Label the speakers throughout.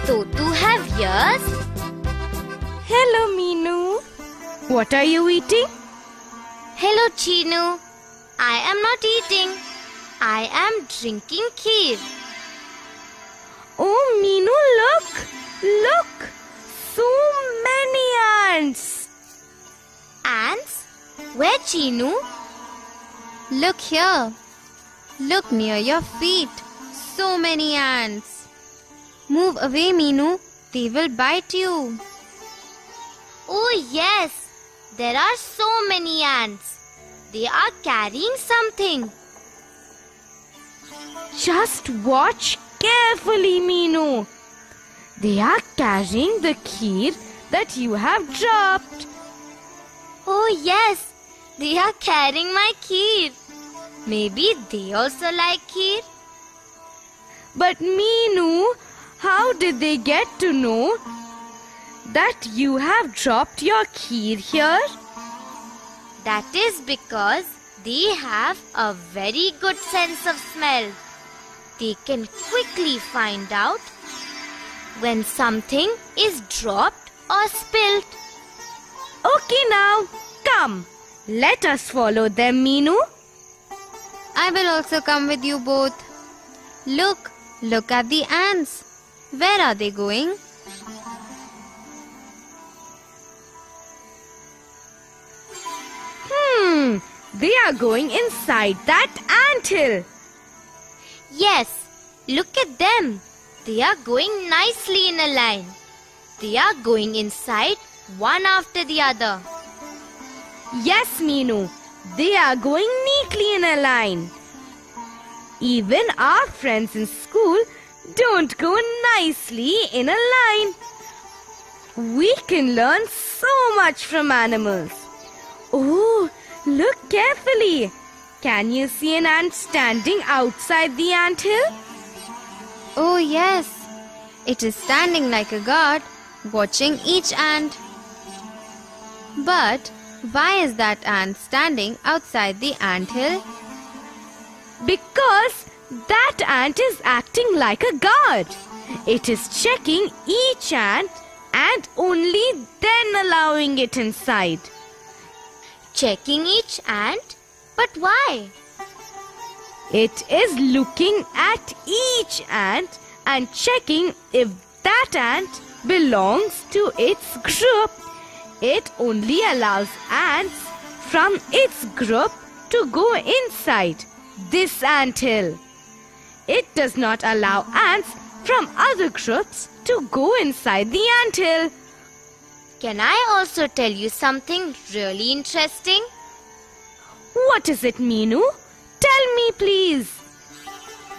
Speaker 1: Totu have ears?
Speaker 2: Hello, Meenu. What are you eating?
Speaker 1: Hello, Chinu. I am not eating. I am drinking kheer.
Speaker 2: Oh, Meenu, look! Look! So many ants!
Speaker 1: Ants? Where, Chinu?
Speaker 3: Look here. Look near your feet. So many ants. Move away, Meenu. They will bite you.
Speaker 1: Oh, yes. There are so many ants. They are carrying something.
Speaker 2: Just watch carefully, Meenu. They are carrying the kheer that you have dropped.
Speaker 1: Oh, yes. They are carrying my kheer. Maybe they also like kheer.
Speaker 2: But Meenu, how did they get to know that you have dropped your kheer here?
Speaker 1: That is because they have a very good sense of smell. They can quickly find out when something is dropped or spilled.
Speaker 2: Okay, now, come. Let us follow them, Meenu.
Speaker 3: I will also come with you both. Look at the ants. Where are they going?
Speaker 2: They are going inside that anthill.
Speaker 1: Yes, look at them. They are going nicely in a line. They are going inside one after the other.
Speaker 2: Yes, Meenu, they are going neatly in a line. Even our friends in school don't go nicely in a line. We can learn so much from animals. Oh, look carefully. Can you see an ant standing outside the anthill?
Speaker 3: Oh yes. It is standing like a guard, watching each ant. But why is that ant standing outside the anthill?
Speaker 2: Because that ant is acting like a guard. It is checking each ant and only then allowing it inside.
Speaker 1: Checking each ant? But why?
Speaker 2: It is looking at each ant and checking if that ant belongs to its group. It only allows ants from its group to go inside this anthill. It does not allow ants from other groups to go inside the anthill.
Speaker 1: Can I also tell you something really interesting?
Speaker 2: What is it, Meenu? Tell me, please.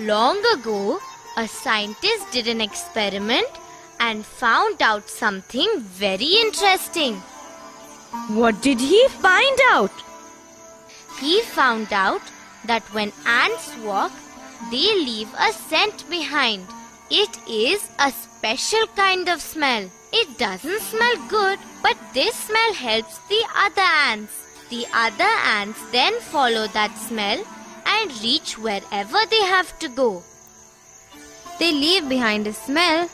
Speaker 1: Long ago, a scientist did an experiment and found out something very interesting.
Speaker 2: What did he find out?
Speaker 1: He found out that when ants walk, they leave a scent behind. It is a special kind of smell. It doesn't smell good, but this smell helps the other ants. The other ants then follow that smell and reach wherever they have to go.
Speaker 3: They leave behind a smell.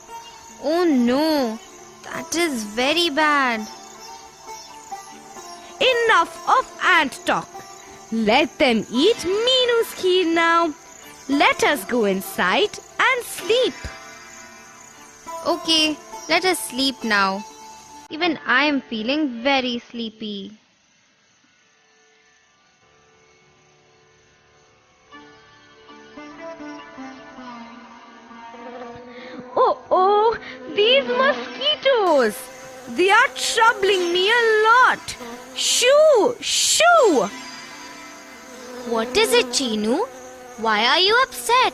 Speaker 3: Oh no, that is very bad.
Speaker 2: Enough of ant talk. Let them eat Meenu's kheer now. Let us go inside and sleep.
Speaker 3: Okay, let us sleep now. Even I am feeling very sleepy.
Speaker 2: Oh, these mosquitoes. They are troubling me a lot. Shoo, shoo.
Speaker 1: What is it, Chinu? Why are you upset?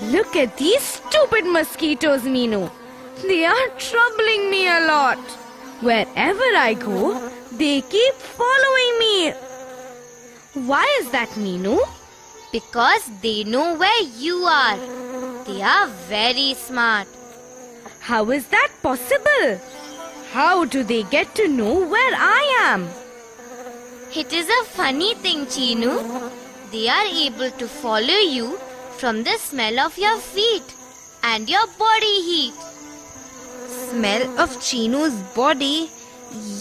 Speaker 2: Look at these stupid mosquitoes, Meenu. They are troubling me a lot. Wherever I go, they keep following me. Why is that, Meenu?
Speaker 1: Because they know where you are. They are very smart.
Speaker 2: How is that possible? How do they get to know where I am?
Speaker 1: It is a funny thing, Chinu. They are able to follow you from the smell of your feet and your body heat.
Speaker 3: Smell of Chinu's body.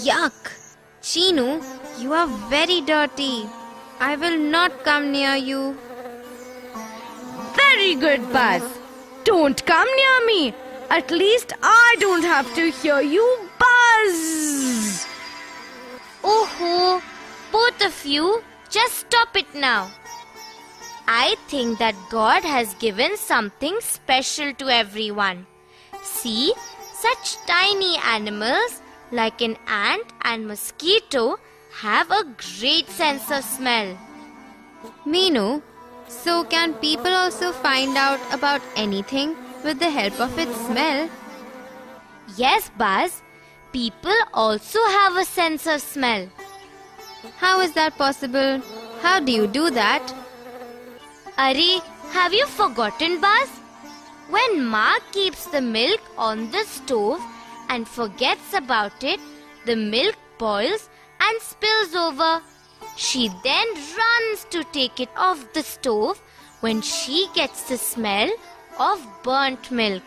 Speaker 3: Yuck! Chinu, you are very dirty. I will not come near you.
Speaker 2: Very good, Buzz. Don't come near me. At least I don't have to hear you buzz.
Speaker 1: Oh, both of you, just stop it now. I think that God has given something special to everyone. See, such tiny animals like an ant and mosquito have a great sense of smell.
Speaker 3: Meenu, so can people also find out about anything with the help of its smell?
Speaker 1: Yes, Buzz, people also have a sense of smell.
Speaker 3: How is that possible? How do you do that?
Speaker 1: Arey, have you forgotten, Buzz? When Ma keeps the milk on the stove and forgets about it, the milk boils and spills over. She then runs to take it off the stove when she gets the smell of burnt milk.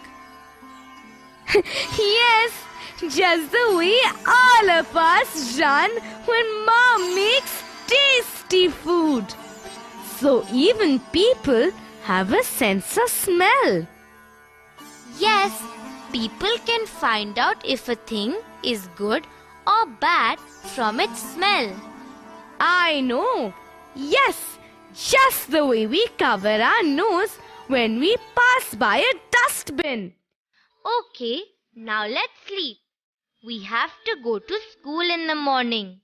Speaker 2: Yes, just the way all of us run when Mom makes tasty food. So even people have a sense of smell.
Speaker 1: Yes, people can find out if a thing is good or bad from its smell.
Speaker 2: I know. Yes, just the way we cover our nose when we pass by a dustbin.
Speaker 1: Okay, now let's sleep. We have to go to school in the morning.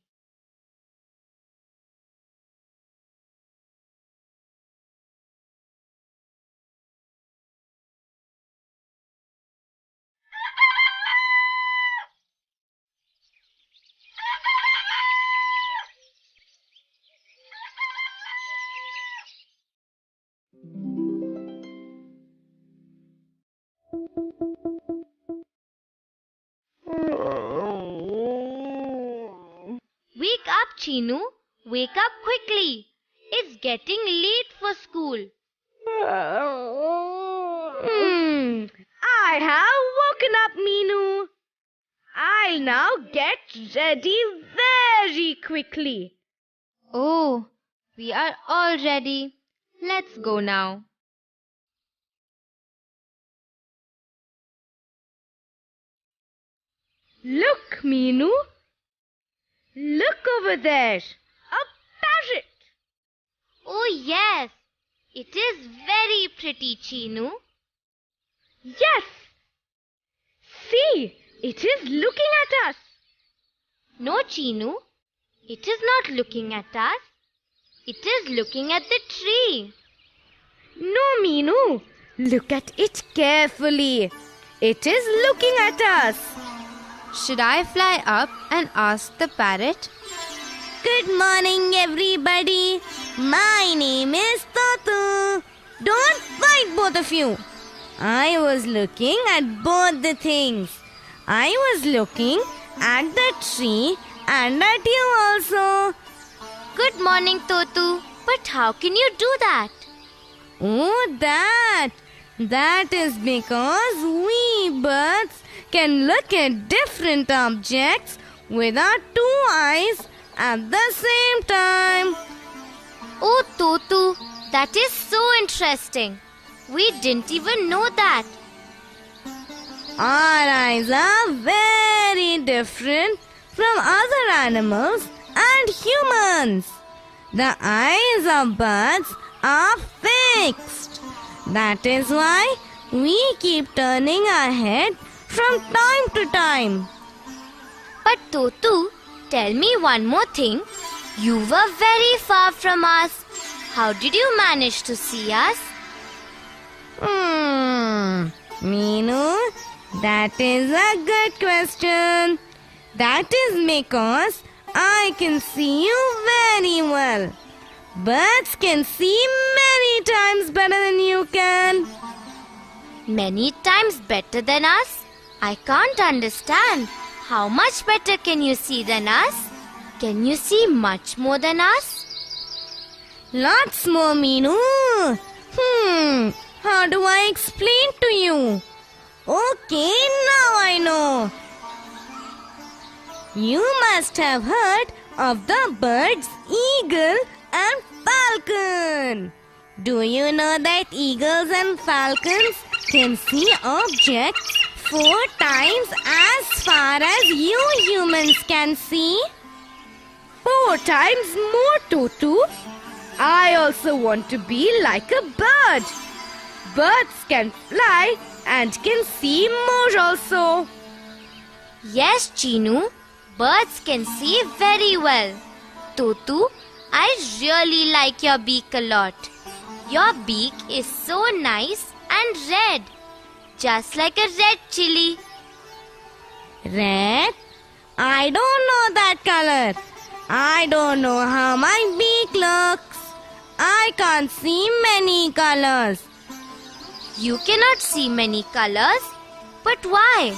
Speaker 1: Wake up, Chinu. Wake up quickly. It's getting late for school.
Speaker 2: I have woken up, Meenu. I'll now get ready very quickly.
Speaker 3: Oh, we are all ready. Let's go now.
Speaker 2: Look, Meenu. Look over there. A parrot.
Speaker 1: Oh yes, it is very pretty, Chinu.
Speaker 2: Yes. See, it is looking at us.
Speaker 1: No, Chinu, it is not looking at us. It is looking at the tree.
Speaker 2: No, Meenu. Look at it carefully. It is looking at us.
Speaker 3: Should I fly up and ask the parrot?
Speaker 2: Good morning, everybody. My name is Totu. Don't fight, both of you. I was looking at both the things. I was looking at the tree and at you also.
Speaker 1: Good morning, Totu. But how can you do that?
Speaker 2: Oh, that is because we birds can look at different objects with our two eyes at the same time.
Speaker 1: Oh, Totu, that is so interesting. We didn't even know that.
Speaker 2: Our eyes are very different from other animals and humans. The eyes of birds are fixed. That is why we keep turning our head from time to time.
Speaker 1: But Totu, tell me one more thing. You were very far from us. How did you manage to see us?
Speaker 2: Meenu, that is a good question. That is because I can see you very well. Birds can see many times better than you can.
Speaker 1: Many times better than us? I can't understand. How much better can you see than us? Can you see much more than us?
Speaker 2: Lots more, Meenu. How do I explain to you? Okay, now I know. You must have heard of the birds eagle and falcon. Do you know that eagles and falcons can see objects 4 times as far as you humans can see? 4 times more, Totu. I also want to be like a bird. Birds can fly and can see more also.
Speaker 1: Yes, Chinu. Birds can see very well. Totu, I really like your beak a lot. Your beak is so nice and red, just like a red chili.
Speaker 2: Red? I don't know that color. I don't know how my beak looks. I can't see many colors.
Speaker 1: You cannot see many colors, but why?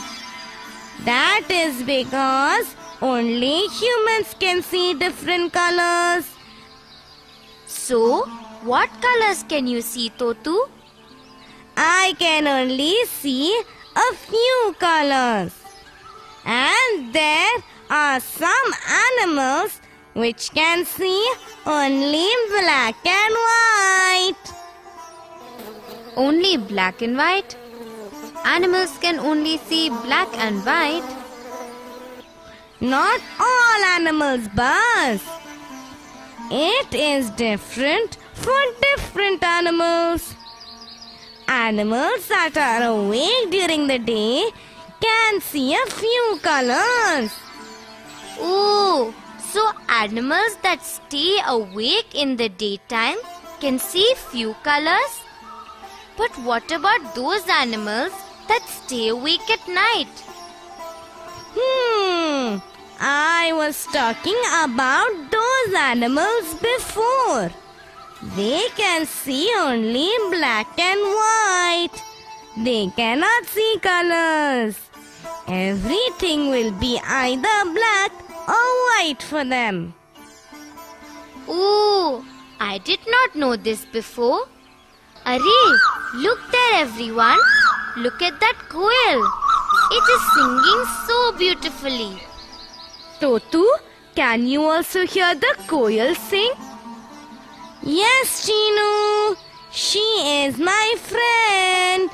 Speaker 2: That is because only humans can see different colors.
Speaker 1: So, what colors can you see, Totu?
Speaker 2: I can only see a few colors. And there are some animals which can see only black and white.
Speaker 3: Only black and white? Animals can only see black and white.
Speaker 2: Not all animals buzz. It is different for different animals. Animals that are awake during the day can see a few colors.
Speaker 1: Oh, so animals that stay awake in the daytime can see few colors? But what about those animals that stay awake at night?
Speaker 2: I was talking about those animals before. They can see only black and white. They cannot see colors. Everything will be either black or white for them.
Speaker 1: Oh, I did not know this before. Arey, look there everyone. Look at that koel. It is singing so beautifully.
Speaker 2: Totu, can you also hear the koel sing? Yes, Chinu. She is my friend.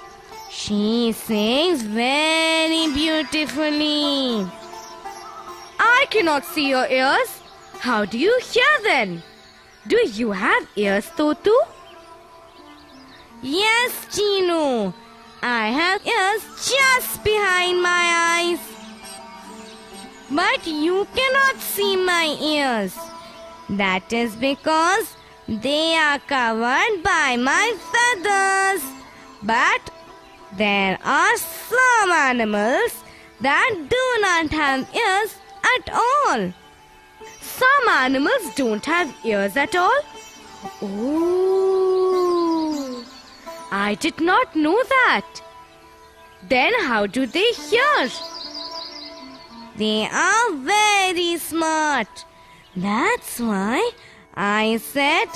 Speaker 2: She sings very beautifully. I cannot see your ears. How do you hear then? Do you have ears, Totu? Yes, Chinu. I have ears just behind my eyes. But you cannot see my ears. That is because they are covered by my feathers. But there are some animals that do not have ears at all. Some animals don't have ears at all? Oh, I did not know that. Then how do they hear? They are very smart. That's why I said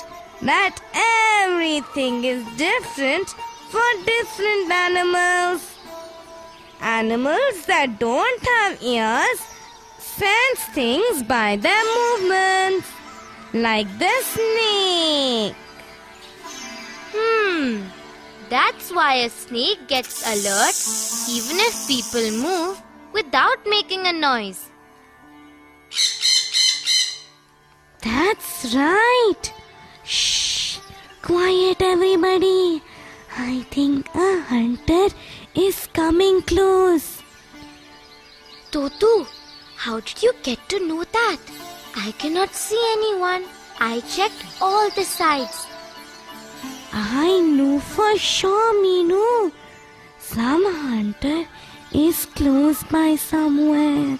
Speaker 2: that everything is different for different animals. Animals that don't have ears sense things by their movements, like the snake.
Speaker 1: That's why a snake gets alert even if people move without making a noise.
Speaker 2: That's right. Shh. Quiet, everybody. I think a hunter is coming close.
Speaker 1: Totu, how did you get to know that? I cannot see anyone. I checked all the sides.
Speaker 2: I know for sure, Meenu. Some hunter is close by somewhere.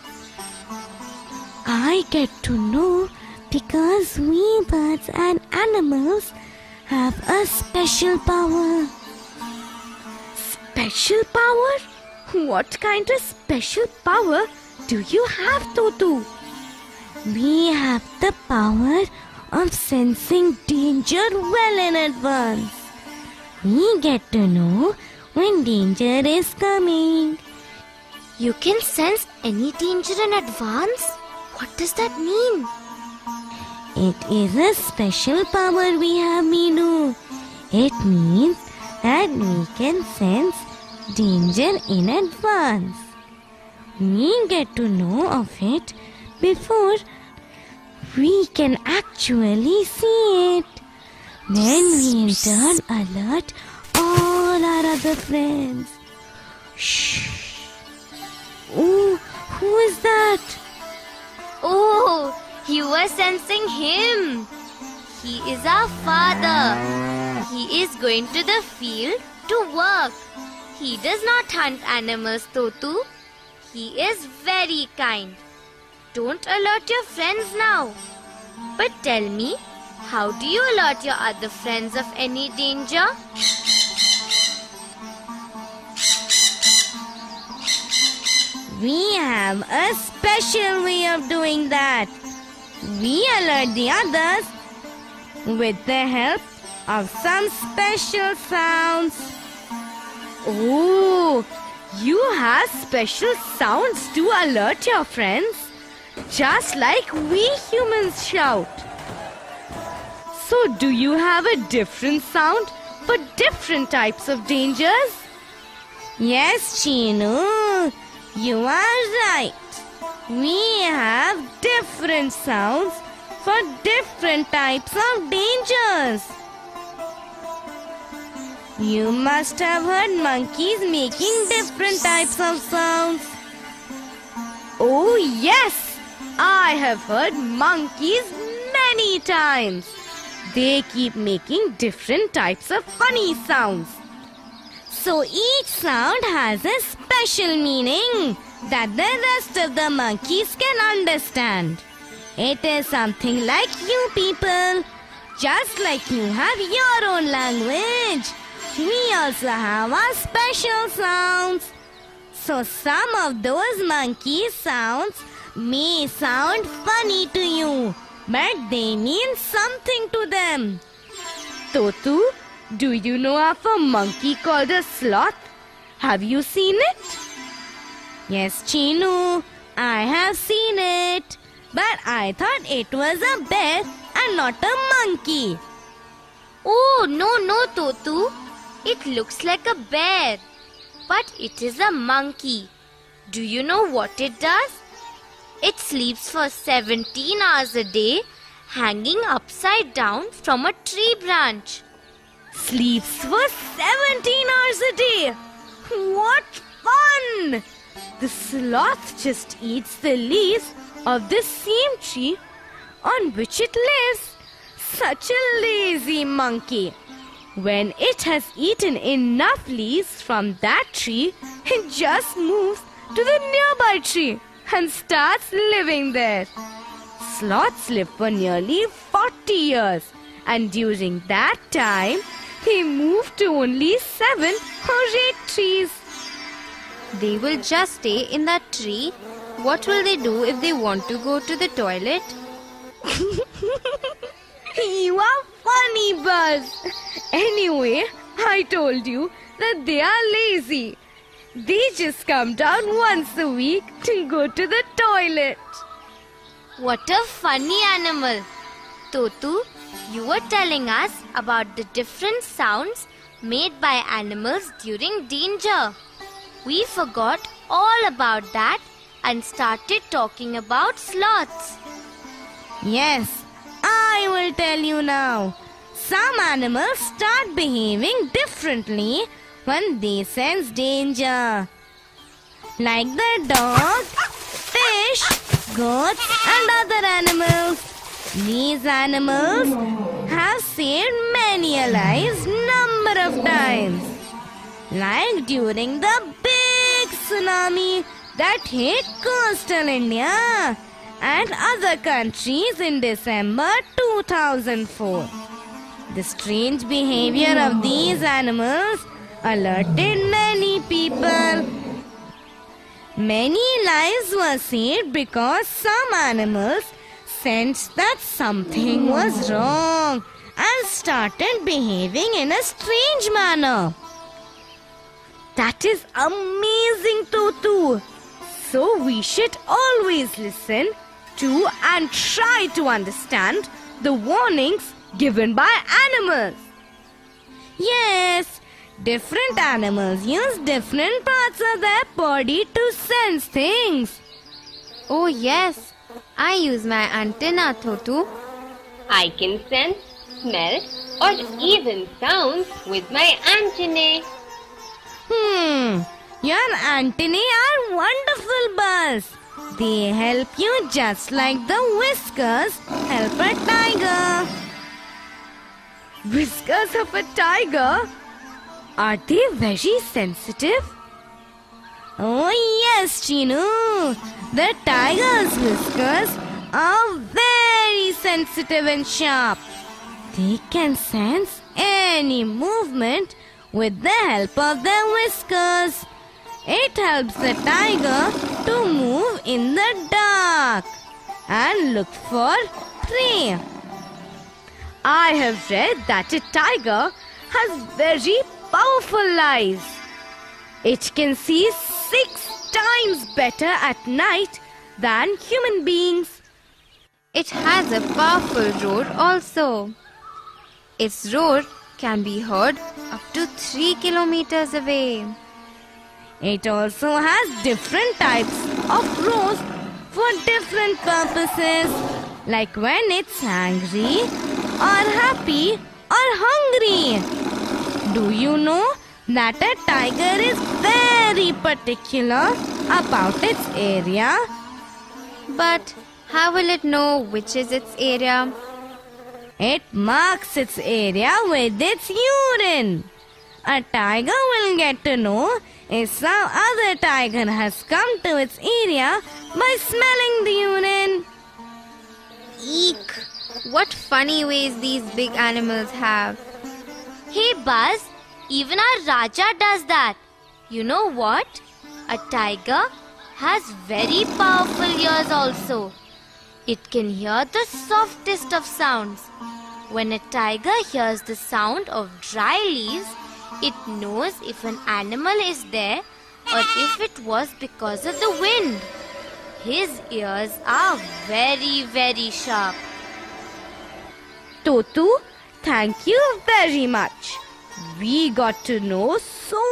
Speaker 2: I get to know because we birds and animals have a special power. Special power? What kind of special power do you have, Totu? We have the power of sensing danger well in advance. We get to know when danger is coming.
Speaker 1: You can sense any danger in advance? What does that mean?
Speaker 2: It is a special power we have, Meenu. It means that we can sense danger in advance. We get to know of it before we can actually see it. Then we in turn alert all our other friends. Shh. Oh, who is that?
Speaker 1: Oh, you are sensing him. He is our father. He is going to the field to work. He does not hunt animals, Totu. He is very kind. Don't alert your friends now. But tell me, how do you alert your other friends of any danger?
Speaker 2: We have a special way of doing that. We alert the others with the help of some special sounds. Oh, you have special sounds to alert your friends, just like we humans shout. So, do you have a different sound for different types of dangers? Yes, Chinu, you are right. We have different sounds for different types of dangers. You must have heard monkeys making different types of sounds. Oh yes, I have heard monkeys many times. They keep making different types of funny sounds. So each sound has a special meaning that the rest of the monkeys can understand. It is something like you people. Just like you have your own language, we also have our special sounds. So some of those monkey sounds may sound funny to you, but they mean something to them. Totu, do you know of a monkey called a sloth? Have you seen it? Yes, Chinu, I have seen it. But I thought it was a bear and not a monkey.
Speaker 1: Oh, no, Totu. It looks like a bear, but it is a monkey. Do you know what it does? It sleeps for 17 hours a day, hanging upside down from a tree branch.
Speaker 2: Sleeps for 17 hours a day. What fun! The sloth just eats the leaves of the same tree on which it lives. Such a lazy monkey. When it has eaten enough leaves from that tree, it just moves to the nearby tree and starts living there. Sloths live for nearly 40 years, and during that time, they move to only 7 or 8 trees.
Speaker 3: They will just stay in that tree. What will they do if they want to go to the toilet?
Speaker 2: You are funny, Buzz. Anyway, I told you that they are lazy. They just come down once a week to go to the toilet.
Speaker 1: What a funny animal. Totu, you were telling us about the different sounds made by animals during danger. We forgot all about that and started talking about sloths.
Speaker 2: Yes, I will tell you now. Some animals start behaving differently when they sense danger. Like the dog, fish, goats and other animals. These animals have saved many lives number of times. Like during the big tsunami that hit coastal India and other countries in December 2004. The strange behavior of these animals alerted many people. Many lives were saved because some animals sensed that something was wrong and started behaving in a strange manner. That is amazing, Totu. So we should always listen to and try to understand the warnings given by animals. Yes, different animals use different parts of their body to sense things.
Speaker 3: Oh yes, I use my antenna, Thotu.
Speaker 4: I can sense, smell, or even sounds with my antennae.
Speaker 2: Your antennae are wonderful, Buzz. They help you just like the whiskers help a tiger. Whiskers of a tiger? Are they very sensitive? Oh yes, Chinu. The tiger's whiskers are very sensitive and sharp. They can sense any movement with the help of their whiskers. It helps the tiger to move in the dark and look for prey. I have read that a tiger has very powerful eyes. It can see 6 times better at night than human beings.
Speaker 3: It has a powerful roar also. Its roar can be heard up to 3 kilometers away.
Speaker 2: It also has different types of roars for different purposes, like when it's angry, or happy, or hungry. Do you know that a tiger is very particular about its area?
Speaker 3: But how will it know which is its area?
Speaker 2: It marks its area with its urine. A tiger will get to know if some other tiger has come to its area by smelling the urine.
Speaker 3: Eek! What funny ways these big animals have.
Speaker 1: Hey Buzz, even our Raja does that. You know what? A tiger has very powerful ears also. It can hear the softest of sounds. When a tiger hears the sound of dry leaves, it knows if an animal is there or if it was because of the wind. His ears are very, very sharp.
Speaker 2: Totu, thank you very much. We got to know so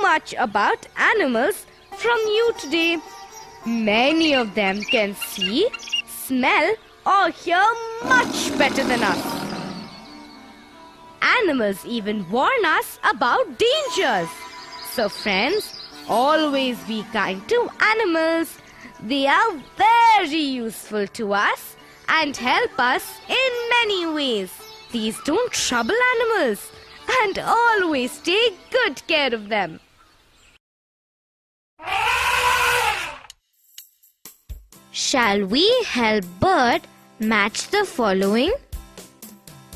Speaker 2: much about animals from you today. Many of them can see, smell, or hear much better than us. Animals even warn us about dangers. So friends, always be kind to animals. They are very useful to us and help us in many ways. Please don't trouble animals and always take good care of them.
Speaker 1: Shall we help Bird match the following?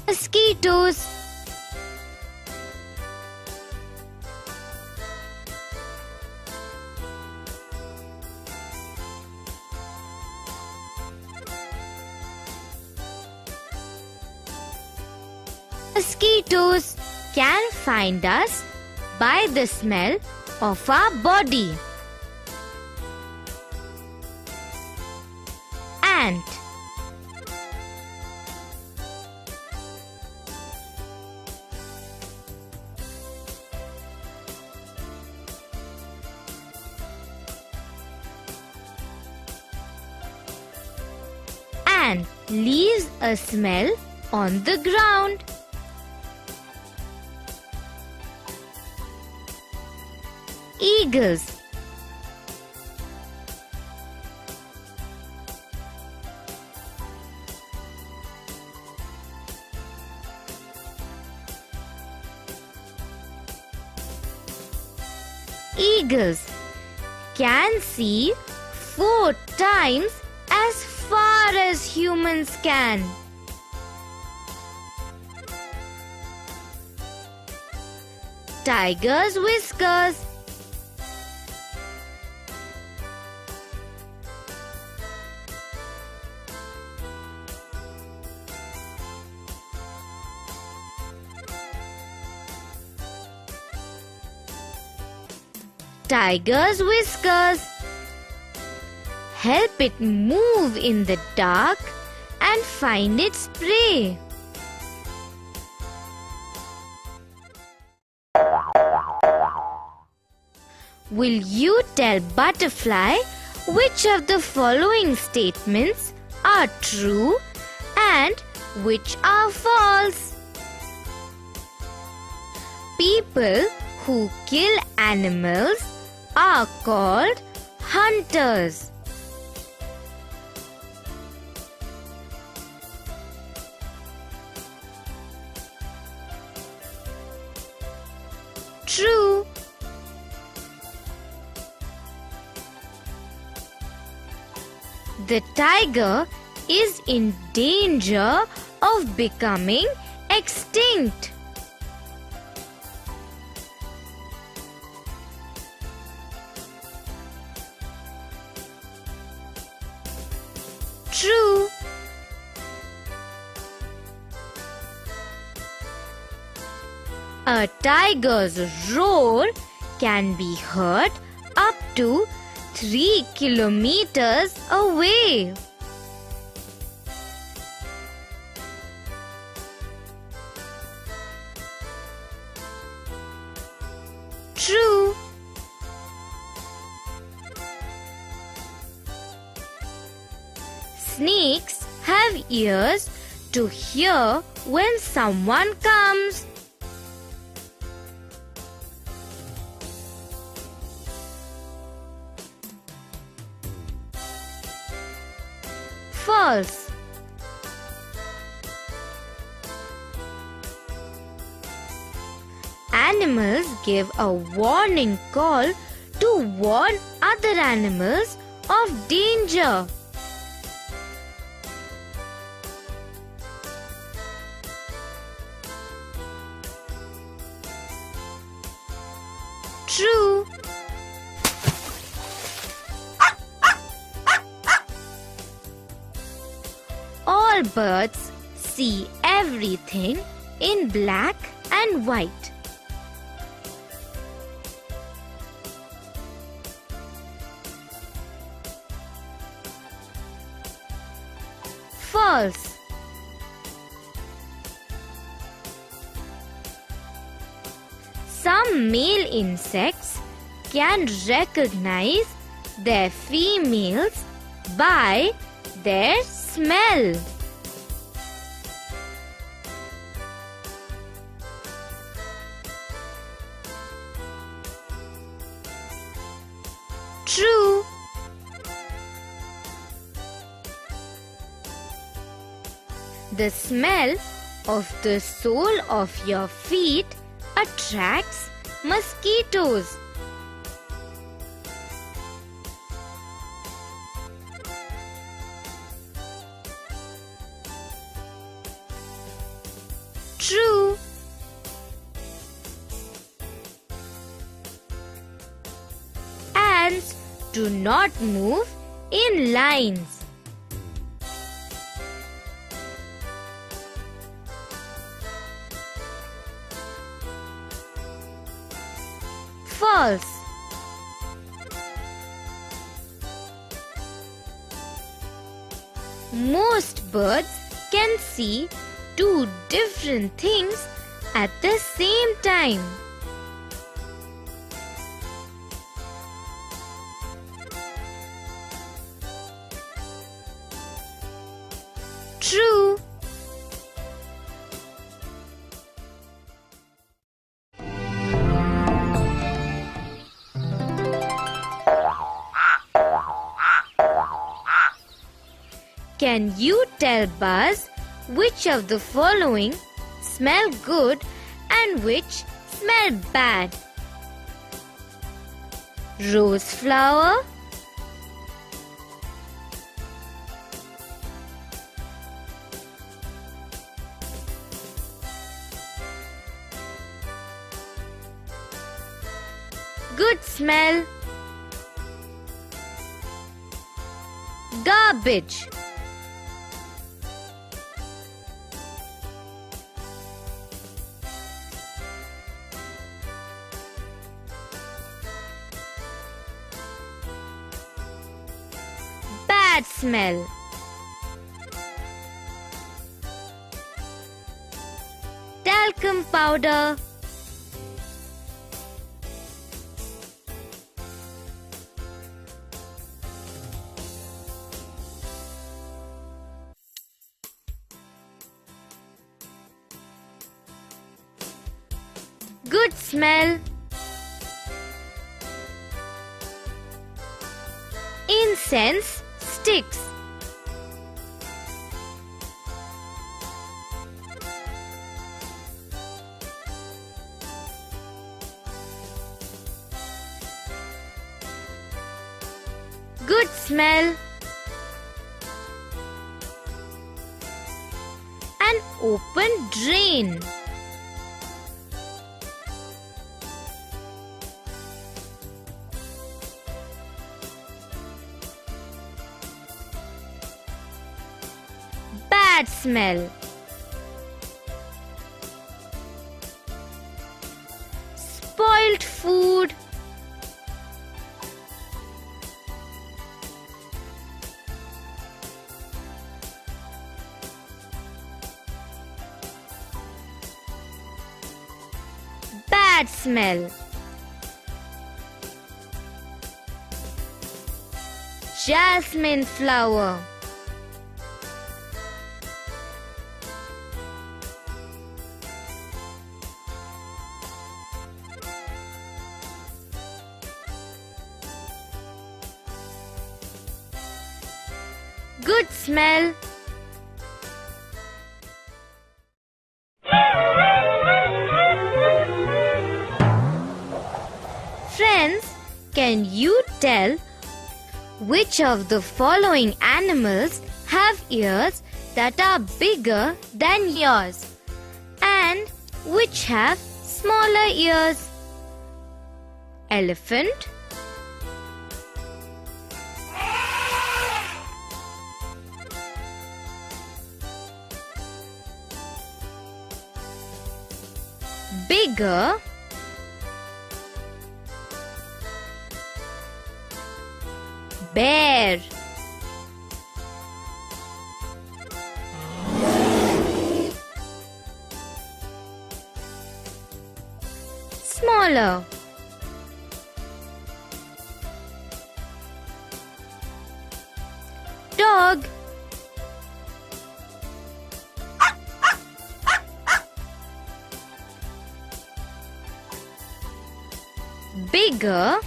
Speaker 1: Mosquitoes, mosquitoes can find us by the smell of our body. Ant, ant leaves a smell on the ground. Eagles, eagles can see 4 times as far as humans can. Tiger's whiskers, tiger's whiskers. Help it move in the dark and find its prey. Will you tell Butterfly which of the following statements are true and which are false? People who kill animals are called hunters. True. The tiger is in danger of becoming extinct. True. A tiger's roar can be heard up to 3 kilometers away. True. Snakes have ears to hear when someone comes. False. Animals give a warning call to warn other animals of danger. True. All birds see everything in black and white. False. Some male insects can recognize their females by their smell. True. The smell of the sole of your feet attracts mosquitoes. True. Ants do not move in lines. False. Most birds can see two different things at the same time. True. Can you tell Buzz which of the following smell good and which smell bad? Rose flower, good smell, garbage. bad smell. Talcum powder. Good smell. Incense sticks. Good smell. An open drain. Bad smell. Spoiled food. Bad smell. Jasmine flower. Good smell. Friends, can you tell which of the following animals have ears that are bigger than yours and which have smaller ears? Elephant, bigger, bear, smaller, dog, bigger,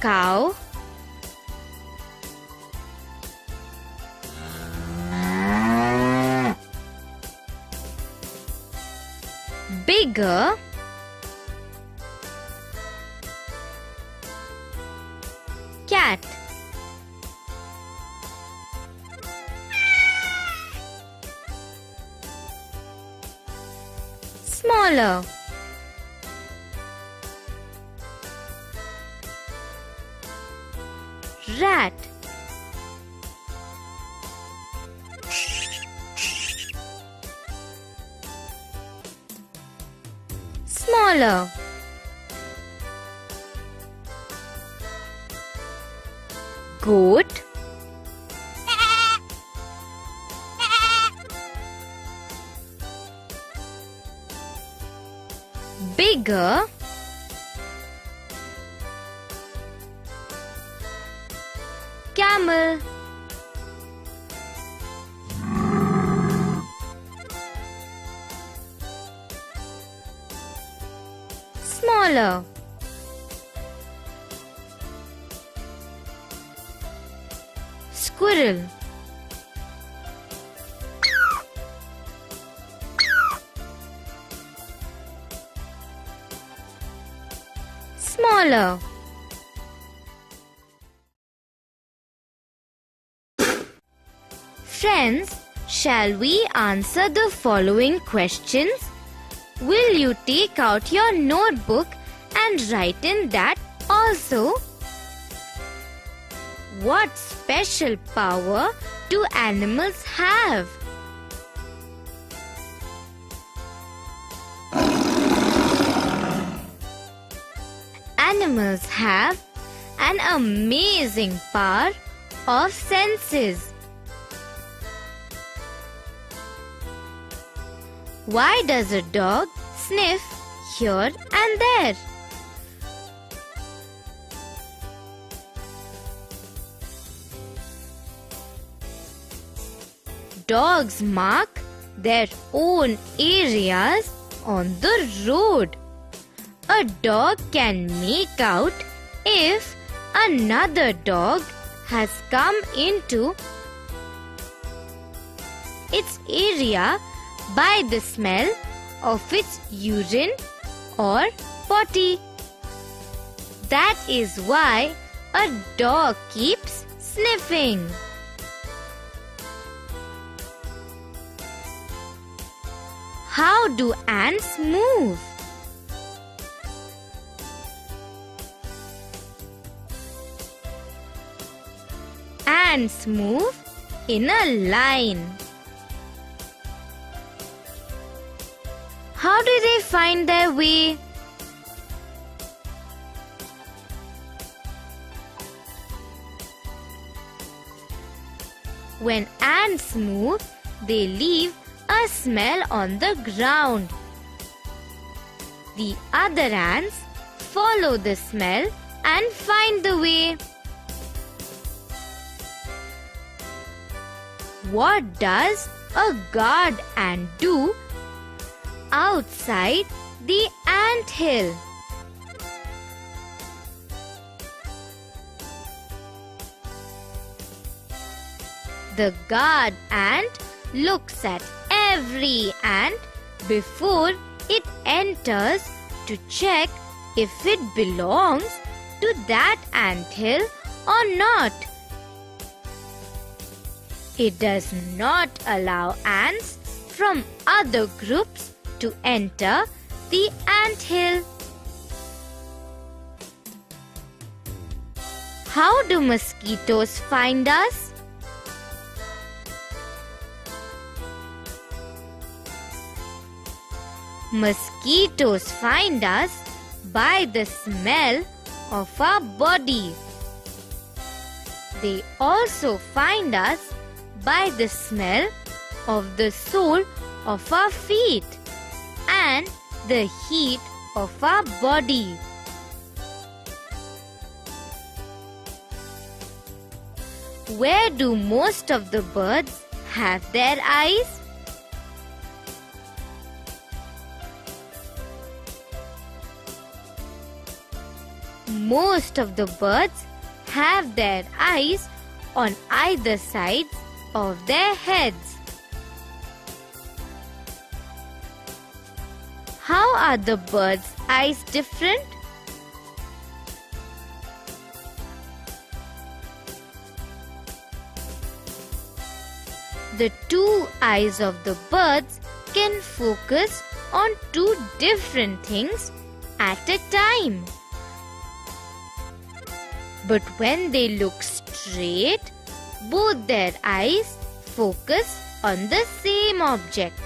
Speaker 1: cow, bigger, cat, smaller, rat, smaller, goat, bigger, camel, smaller, squirrel, smaller. Friends, shall we answer the following questions? Will you take out your notebook and write in that also? What special power do animals have? And animals have an amazing power of senses. Why does a dog sniff here and there? Dogs mark their own areas on the road. A dog can make out if another dog has come into its area by the smell of its urine or potty. That is why a dog keeps sniffing. How do ants move? Ants move in a line. How do they find their way? When ants move, they leave a smell on the ground. The other ants follow the smell and find the way. What does a guard ant do outside the ant hill? The guard ant looks at every ant before it enters to check if it belongs to that anthill or not. It does not allow ants from other groups to enter the anthill. How do mosquitoes find us? Mosquitoes find us by the smell of our body. They also find us by the smell of the sole of our feet and the heat of our body. Where do most of the birds have their eyes? Most of the birds have their eyes on either sides of their heads. How are the birds' eyes different? The two eyes of the birds can focus on two different things at a time. But when they look straight, both their eyes focus on the same object.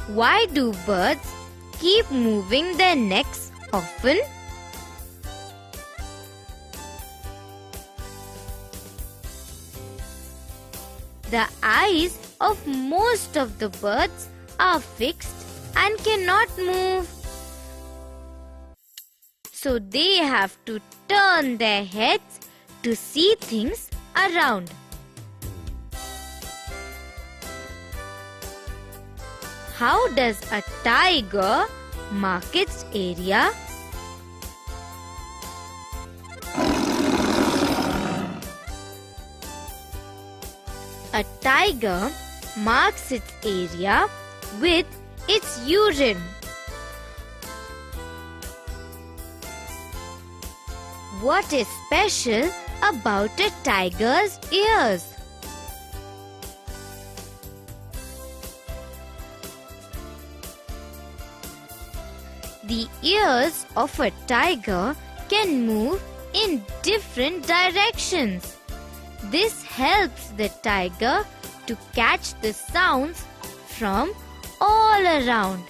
Speaker 1: Why do birds keep moving their necks often? The eyes of most of the birds are fixed and cannot move. So they have to turn their heads to see things around. How does a tiger mark its area? A tiger marks its area with its urine. What is special about a tiger's ears? The ears of a tiger can move in different directions. This helps the tiger to catch the sounds from all around.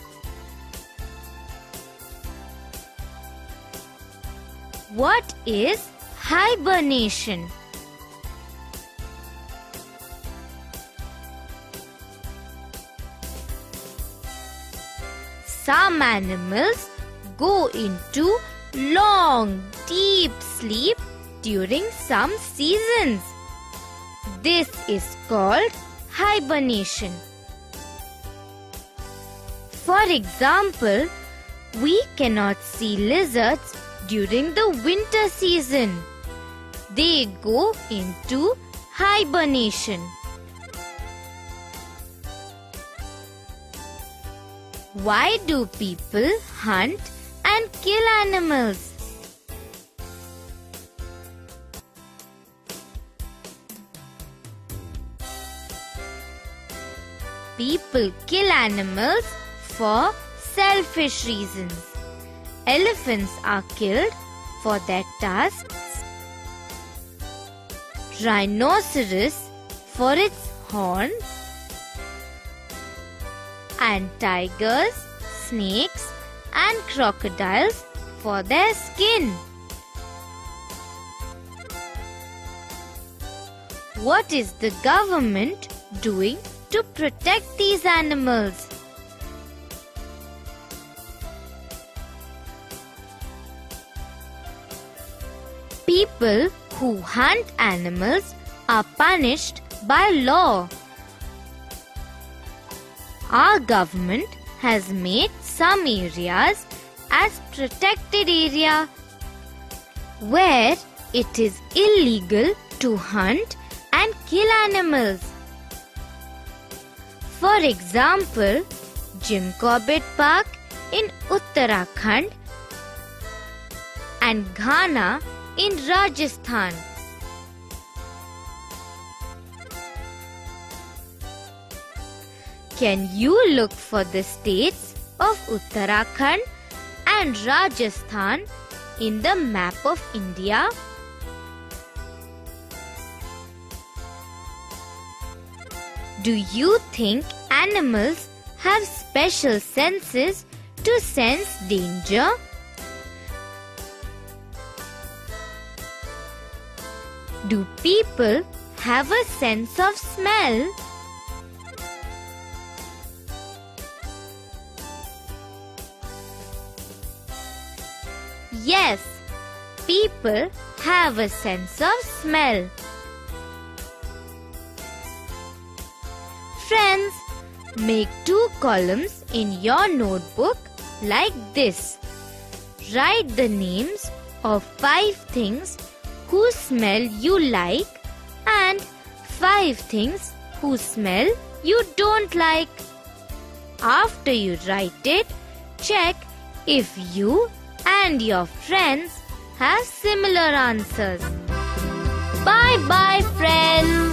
Speaker 1: What is hibernation? Some animals go into long, deep sleep during some seasons. This is called hibernation. For example, we cannot see lizards during the winter season. They go into hibernation. Why do people hunt and kill animals? People kill animals for selfish reasons. Elephants are killed for their tusks. Rhinoceros for its horns. And tigers, snakes and crocodiles for their skin. What is the government doing to protect these animals? People who hunt animals are punished by law. Our government has made some areas as protected area where it is illegal to hunt and kill animals. For example, Jim Corbett Park in Uttarakhand and Ghana in Rajasthan. Can you look for the states of Uttarakhand and Rajasthan in the map of India? Do you think animals have special senses to sense danger? Do people have a sense of smell? Yes, people have a sense of smell. Friends, make 2 columns in your notebook like this. Write the names of 5 things whose smell you like and 5 things whose smell you don't like. After you write it, check if you and your friends have similar answers. Bye bye, friends.